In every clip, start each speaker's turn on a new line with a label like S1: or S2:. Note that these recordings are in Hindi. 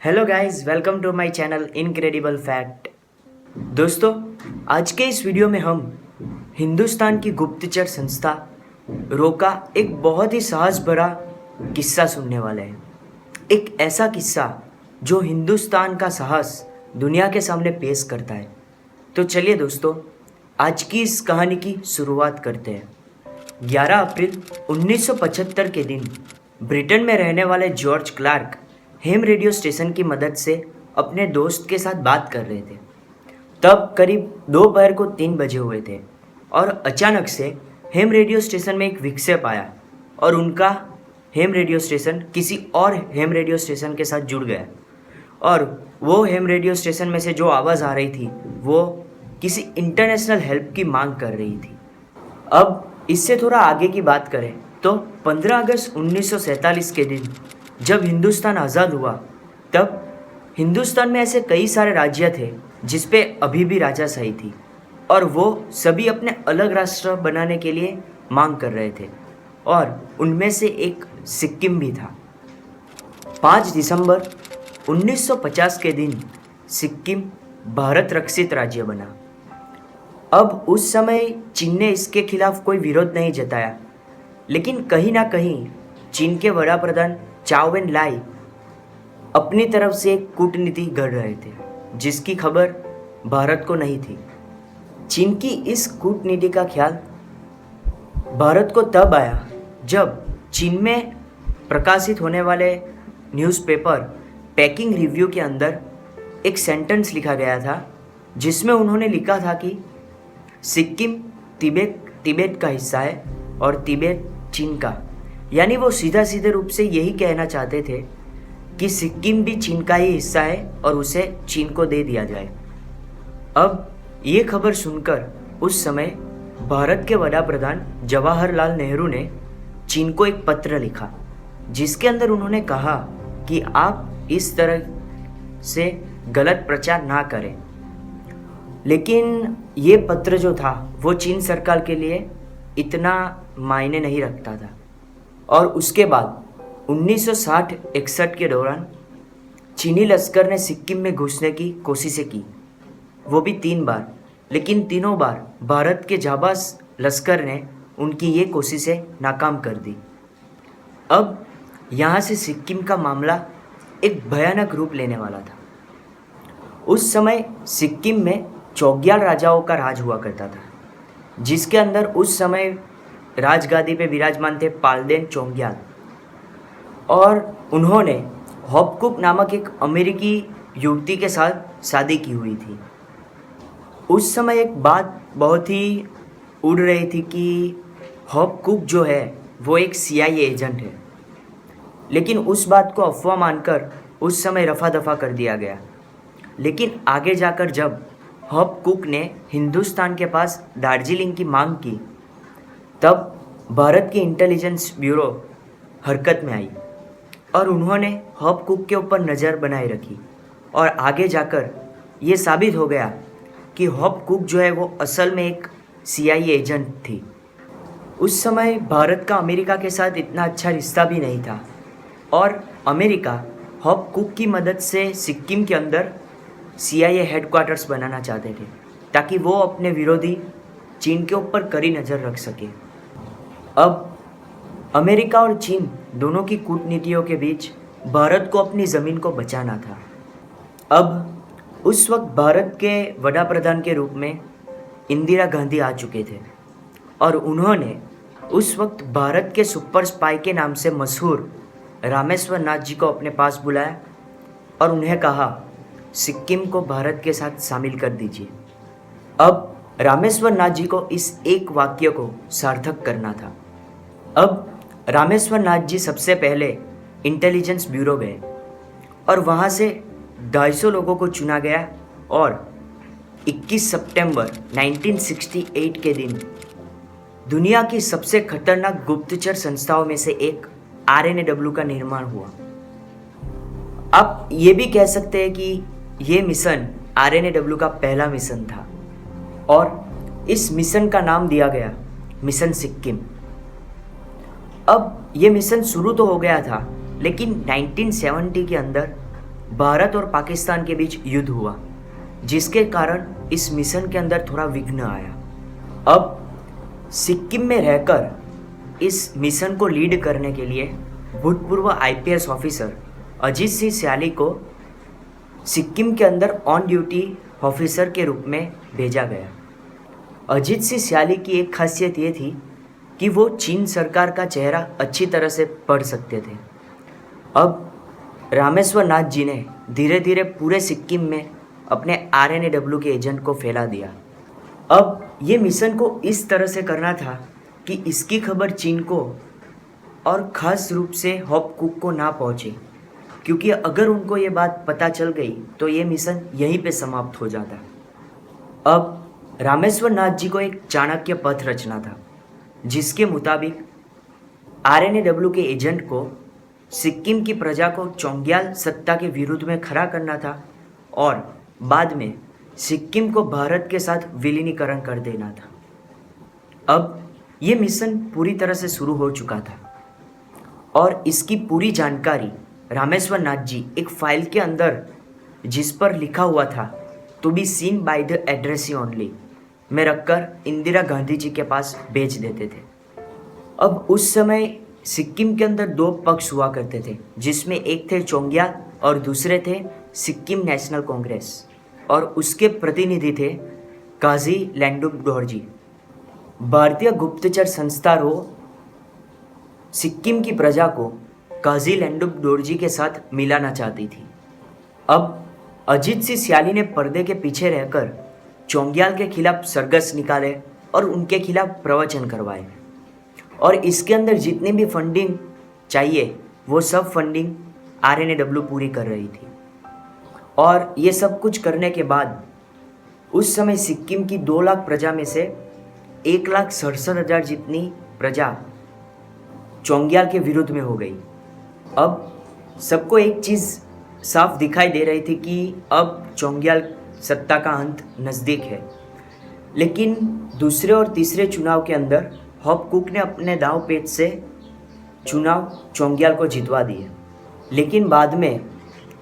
S1: Hello guys, welcome to my channel incredible fact. दोस्तों, आज के इस वीडियो में हम हिंदुस्तान की गुप्तचर संस्था रो का एक बहुत ही साहस भरा किस्सा सुनने वाले हैं। एक ऐसा किस्सा जो हिंदुस्तान का साहस दुनिया के सामने पेश करता है। तो चलिए दोस्तों, आज की इस कहानी की शुरुआत करते हैं। 11 अप्रैल 1975 के दिन ब्रिटेन में रहने वाले जॉर्ज क्लार्क हेम रेडियो स्टेशन की मदद से अपने दोस्त के साथ बात कर रहे थे। तब करीब दोपहर को 3 बजे हुए थे और अचानक से हेम रेडियो स्टेशन में एक विक्षेप आया और उनका हेम रेडियो स्टेशन किसी और हेम रेडियो स्टेशन के साथ जुड़ गया। और वो हेम रेडियो स्टेशन में से जो आवाज़ आ रही थी वो किसी इंटरनेशनल हेल्प की मांग कर रही थी। अब इससे थोड़ा आगे की बात करें तो 15 अगस्त 1947 के दिन जब हिंदुस्तान आज़ाद हुआ, तब हिंदुस्तान में ऐसे कई सारे राज्य थे जिस पे अभी भी राजाशाही थी और वो सभी अपने अलग राष्ट्र बनाने के लिए मांग कर रहे थे और उनमें से एक सिक्किम भी था। 5 दिसंबर 1950 के दिन सिक्किम भारत रक्षित राज्य बना। अब उस समय चीन ने इसके खिलाफ कोई विरोध नहीं जताया, लेकिन कहीं ना कहीं चीन के वड़ा प्रधान चाओ एन लाई अपनी तरफ से एक कूटनीति गढ़ रहे थे जिसकी खबर भारत को नहीं थी। चीन की इस कूटनीति का ख्याल भारत को तब आया जब चीन में प्रकाशित होने वाले न्यूज़पेपर पेकिंग रिव्यू के अंदर एक सेंटेंस लिखा गया था जिसमें उन्होंने लिखा था कि सिक्किम तिब्बत का हिस्सा है और तिब्बत चीन का। यानी वो सीधे रूप से यही कहना चाहते थे कि सिक्किम भी चीन का ही हिस्सा है और उसे चीन को दे दिया जाए। अब ये खबर सुनकर उस समय भारत के वड़ा प्रधान जवाहरलाल नेहरू ने चीन को एक पत्र लिखा जिसके अंदर उन्होंने कहा कि आप इस तरह से गलत प्रचार ना करें। लेकिन ये पत्र जो था वो चीन सरकार के लिए इतना मायने नहीं रखता था और उसके बाद 1960-61 के दौरान चीनी लश्कर ने सिक्किम में घुसने की कोशिशें की, वो भी 3 बार, लेकिन तीनों बार भारत के जाबाज लश्कर ने उनकी ये कोशिशें नाकाम कर दी। अब यहाँ से सिक्किम का मामला एक भयानक रूप लेने वाला था। उस समय सिक्किम में चोग्याल राजाओं का राज हुआ करता था, जिसके अंदर उस समय राजगादी पे विराजमान थे पाल्देन चोग्याल, और उन्होंने हॉपकुक नामक एक अमेरिकी युवती के साथ शादी की हुई थी। उस समय एक बात बहुत ही उड़ रही थी कि हॉपकुक जो है वो एक CIA एजेंट है, लेकिन उस बात को अफवाह मानकर उस समय रफा दफा कर दिया गया। लेकिन आगे जाकर जब हॉपकुक ने हिंदुस्तान के पास दार्जिलिंग की मांग की, तब भारत की इंटेलिजेंस ब्यूरो हरकत में आई और उन्होंने हॉपकुक के ऊपर नज़र बनाए रखी और आगे जाकर ये साबित हो गया कि हॉपकुक जो है वो असल में एक CIA एजेंट थी। उस समय भारत का अमेरिका के साथ इतना अच्छा रिश्ता भी नहीं था और अमेरिका हॉपकुक की मदद से सिक्किम के अंदर CIA हेडक्वार्टर्स बनाना चाहते थे ताकि वो अपने विरोधी चीन के ऊपर कड़ी नज़र रख सके। अब अमेरिका और चीन दोनों की कूटनीतियों के बीच भारत को अपनी ज़मीन को बचाना था। अब उस वक्त भारत के वड़ा प्रधान के रूप में इंदिरा गांधी आ चुके थे और उन्होंने उस वक्त भारत के सुपर स्पाई के नाम से मशहूर रामेश्वर नाथ जी को अपने पास बुलाया और उन्हें कहा सिक्किम को भारत के साथ शामिल कर दीजिए। अब रामेश्वर नाथ जी को इस एक वाक्य को सार्थक करना था। अब रामेश्वर नाथ जी सबसे पहले इंटेलिजेंस ब्यूरो गए और वहाँ से 250 लोगों को चुना गया और 21 सितंबर 1968 के दिन दुनिया की सबसे खतरनाक गुप्तचर संस्थाओं में से एक RNAW का निर्माण हुआ। आप ये भी कह सकते हैं कि ये मिशन RNAW का पहला मिशन था और इस मिशन का नाम दिया गया मिशन सिक्किम। अब ये मिशन शुरू तो हो गया था, लेकिन 1970 के अंदर भारत और पाकिस्तान के बीच युद्ध हुआ, जिसके कारण इस मिशन के अंदर थोड़ा विघ्न आया। अब सिक्किम में रहकर इस मिशन को लीड करने के लिए भूतपूर्व आईपीएस ऑफिसर अजीत सिंह स्याली को सिक्किम के अंदर ऑन ड्यूटी ऑफिसर के रूप में भेजा गया। अजीत सिंह स्याली की एक खासियत ये थी कि वो चीन सरकार का चेहरा अच्छी तरह से पढ़ सकते थे। अब रामेश्वर नाथ जी ने धीरे धीरे पूरे सिक्किम में अपने आरएनएडब्ल्यू के एजेंट को फैला दिया। अब ये मिशन को इस तरह से करना था कि इसकी खबर चीन को और ख़ास रूप से हॉप कुक को ना पहुँचे, क्योंकि अगर उनको ये बात पता चल गई तो ये मिशन यहीं पे समाप्त हो जाता। अब रामेश्वर नाथ जी को एक चाणक्य पथ रचना था, जिसके मुताबिक आरएनएडब्ल्यू के एजेंट को सिक्किम की प्रजा को चोंग्याल सत्ता के विरुद्ध में खड़ा करना था और बाद में सिक्किम को भारत के साथ विलीनीकरण कर देना था। अब ये मिशन पूरी तरह से शुरू हो चुका था और इसकी पूरी जानकारी रामेश्वर नाथ जी एक फाइल के अंदर, जिस पर लिखा हुआ था to be seen by the addressee only, में रखकर इंदिरा गांधी जी के पास भेज देते थे। अब उस समय सिक्किम के अंदर दो पक्ष हुआ करते थे, जिसमें एक थे चोंग्याल और दूसरे थे सिक्किम नेशनल कांग्रेस, और उसके प्रतिनिधि थे काजी लैंडुप डोरजी। भारतीय गुप्तचर संस्था रो सिक्किम की प्रजा को काजी लैंडुप डोरजी के साथ मिलाना चाहती थी। अब अजीत सिंह स्याली ने पर्दे के पीछे रहकर चोंग्याल के खिलाफ सरगस निकाले और उनके खिलाफ प्रवचन करवाए, और इसके अंदर जितनी भी फंडिंग चाहिए वो सब फंडिंग आरएनएडब्ल्यू पूरी कर रही थी। और ये सब कुछ करने के बाद उस समय सिक्किम की 2 लाख प्रजा में से 1,67,000 जितनी प्रजा चोंग्याल के विरुद्ध में हो गई। अब सबको एक चीज़ साफ दिखाई दे रही थी कि अब चोंग्याल सत्ता का अंत नज़दीक है। लेकिन दूसरे और तीसरे चुनाव के अंदर हॉप कुक ने अपने दांव पेच से चुनाव चोंग्याल को जितवा दिए। लेकिन बाद में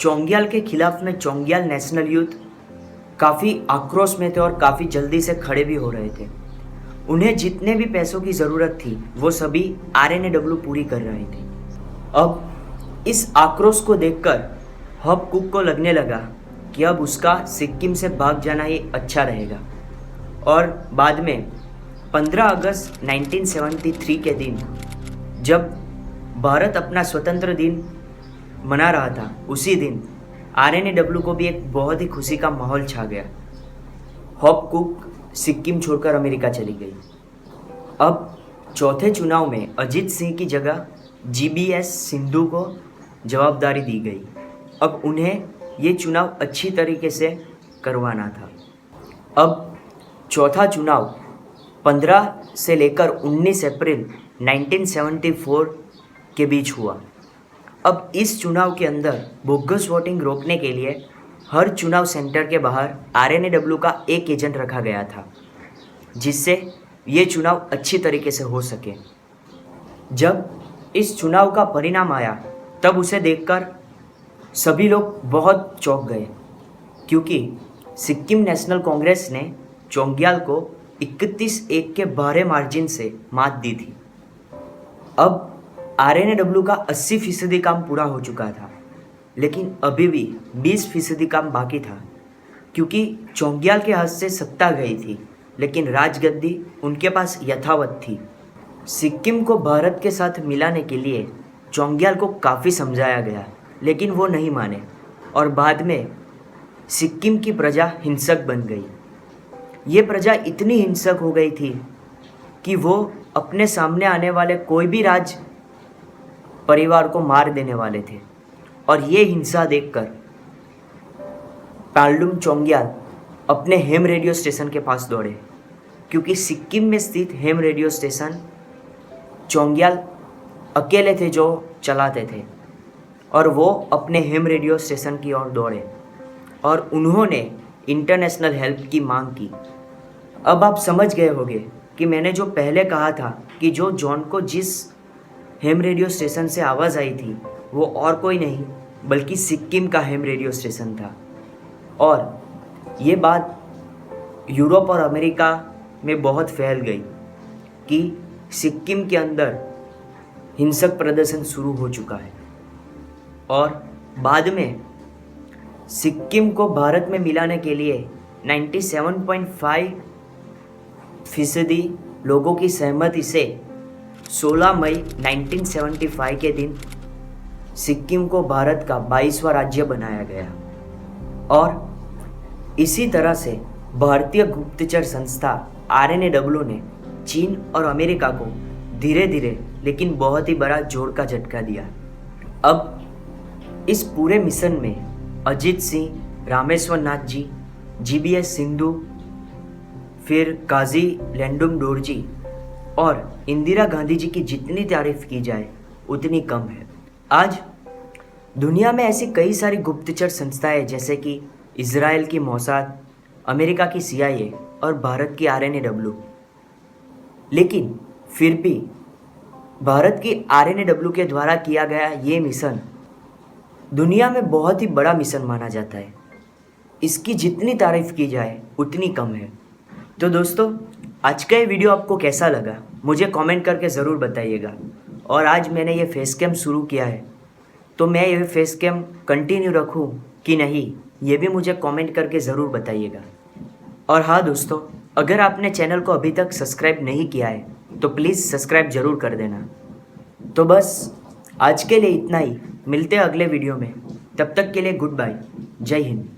S1: चोंग्याल के खिलाफ में चोंग्याल नेशनल यूथ काफ़ी आक्रोश में थे और काफ़ी जल्दी से खड़े भी हो रहे थे। उन्हें जितने भी पैसों की ज़रूरत थी वो सभी आरएनएडब्ल्यू पूरी कर रहे थे। अब इस आक्रोश को देखकर हॉप कुक को लगने लगा कि अब उसका सिक्किम से भाग जाना ही अच्छा रहेगा, और बाद में 15 अगस्त 1973 के दिन जब भारत अपना स्वतंत्र दिन मना रहा था, उसी दिन आरएनएडब्ल्यू को भी एक बहुत ही खुशी का माहौल छा गया। हॉप कुक सिक्किम छोड़कर अमेरिका चली गई। अब चौथे चुनाव में अजीत सिंह की जगह जीबीएस सिंधु को जवाबदारी दी गई। अब उन्हें ये चुनाव अच्छी तरीके से करवाना था। अब चौथा चुनाव 15 से लेकर 19 अप्रैल 1974 के बीच हुआ। अब इस चुनाव के अंदर बोगस वोटिंग रोकने के लिए हर चुनाव सेंटर के बाहर आरएनएडब्ल्यू का एक एजेंट रखा गया था, जिससे ये चुनाव अच्छी तरीके से हो सके। जब इस चुनाव का परिणाम आया तब उसे देखकर सभी लोग बहुत चौंक गए, क्योंकि सिक्किम नेशनल कांग्रेस ने चोंग्याल को 31-1 के भारे मार्जिन से मात दी थी। अब आरएनएडब्ल्यू का 80% काम पूरा हो चुका था, लेकिन अभी भी 20% काम बाकी था, क्योंकि चोंग्याल के हाथ से सत्ता गई थी, लेकिन राजगद्दी उनके पास यथावत थी। सिक्किम को भारत के साथ मिलाने के लिए चोंग्याल को काफ़ी समझाया गया, लेकिन वो नहीं माने, और बाद में सिक्किम की प्रजा हिंसक बन गई। ये प्रजा इतनी हिंसक हो गई थी कि वो अपने सामने आने वाले कोई भी राज परिवार को मार देने वाले थे। और ये हिंसा देखकर पालडुम चोंग्याल अपने हेम रेडियो स्टेशन के पास दौड़े, क्योंकि सिक्किम में स्थित हेम रेडियो स्टेशन चोंग्याल अकेले थे जो चलाते थे, और वो अपने हेम रेडियो स्टेशन की ओर दौड़े और उन्होंने इंटरनेशनल हेल्प की मांग की। अब आप समझ गए होंगे कि मैंने जो पहले कहा था कि जो जॉन को जिस हेम रेडियो स्टेशन से आवाज़ आई थी वो और कोई नहीं बल्कि सिक्किम का हैम रेडियो स्टेशन था। और ये बात यूरोप और अमेरिका में बहुत फैल गई कि सिक्किम के अंदर हिंसक प्रदर्शन शुरू हो चुका है। और बाद में सिक्किम को भारत में मिलाने के लिए 97.5% लोगों की सहमति से 16 मई 1975 के दिन सिक्किम को भारत का 22वां राज्य बनाया गया। और इसी तरह से भारतीय गुप्तचर संस्था RNAW ने चीन और अमेरिका को धीरे धीरे लेकिन बहुत ही बड़ा जोड़ का झटका दिया। अब इस पूरे मिशन में अजीत सिंह, रामेश्वर नाथ जी, GBS सिंधु, फिर काजी लैंडुम डोरजी और इंदिरा गांधी जी की जितनी तारीफ की जाए उतनी कम है। आज दुनिया में ऐसी कई सारी गुप्तचर संस्थाएं जैसे कि इजराइल की मोसाद, अमेरिका की CIA और भारत की RNAW, लेकिन फिर भी भारत की RNAW के द्वारा किया गया ये मिशन दुनिया में बहुत ही बड़ा मिशन माना जाता है। इसकी जितनी तारीफ की जाए उतनी कम है। तो दोस्तों, आज का ये वीडियो आपको कैसा लगा मुझे कमेंट करके ज़रूर बताइएगा। और आज मैंने ये फेस कैम शुरू किया है, तो मैं ये फेस कैम कंटिन्यू रखूं कि नहीं, ये भी मुझे कमेंट करके ज़रूर बताइएगा। और हाँ दोस्तों, अगर आपने चैनल को अभी तक सब्सक्राइब नहीं किया है तो प्लीज़ सब्सक्राइब ज़रूर कर देना। तो बस आज के लिए इतना ही, मिलते हैं अगले वीडियो में। तब तक के लिए गुड बाय, जय हिंद।